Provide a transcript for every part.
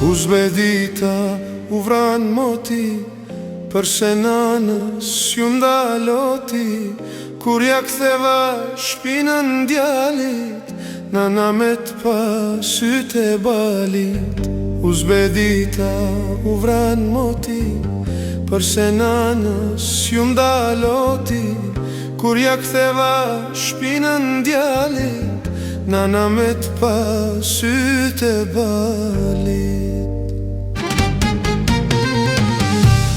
Uzbedita u vran moti, përse nanës ju ndaloti. Kur ja ktheva shpinën djalit, nana me t'pa sytë e balit. Uzbedita u vran moti, përse nanës ju ndaloti. Kur ja ktheva shpinën djalit, nana me t'pa sytë e balit.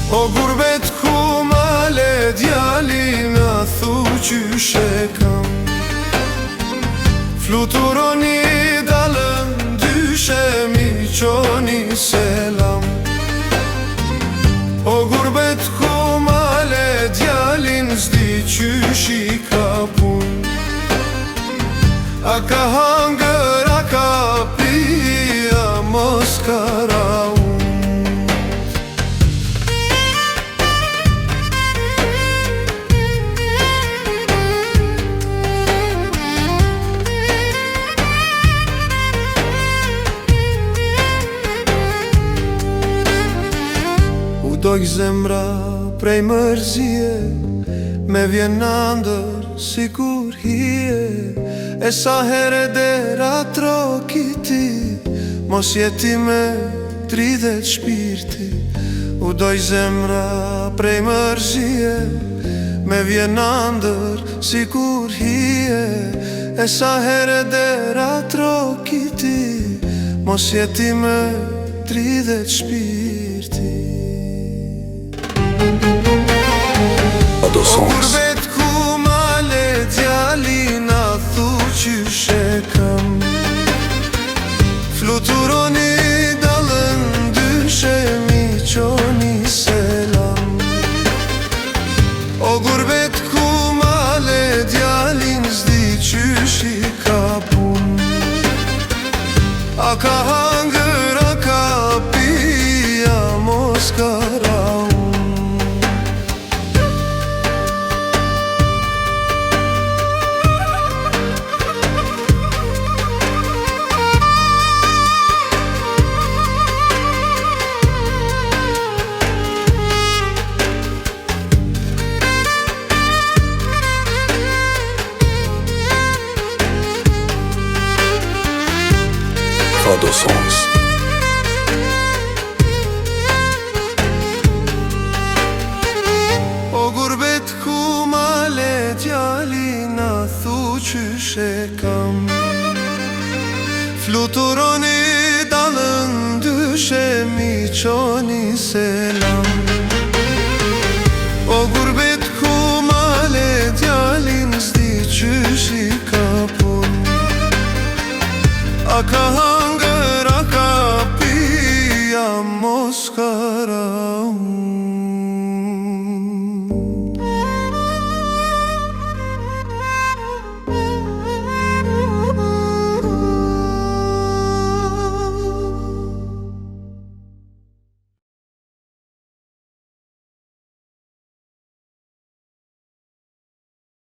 O gurbet ku male djali, na thu qyshe kam. Fluturoni dalën dyshe, mi qoni selam. O gurbet ku male djalin, zdi qysh i ka pun. A ka hangër, a ka pia, mos ka raun. Dojk zemra prej mërzije, me vjen ndër si kur hije. E sa here dera trokiti, mos jeti me dridhet shpirti. U dojk zemra prej mërzije, me vjen ndër si kur hije. E sa here dera trokiti, mos jeti me dridhet shpirti. O gurbet ku male djali, na thu qyshe kam. Fluturoni dalën dyshe, mi qoni selam. O gurbet ku male djalin, zdi qysh i ka pun. A ka hangër, a ka pia, mos ka raun. Fado Songs. O gurbet ku male djali, na thu qyshe kam. Fluturoni dalën dyshe, mi qoni selam. O gurbet ku male djalin, zdi qysh i ka pun. A ka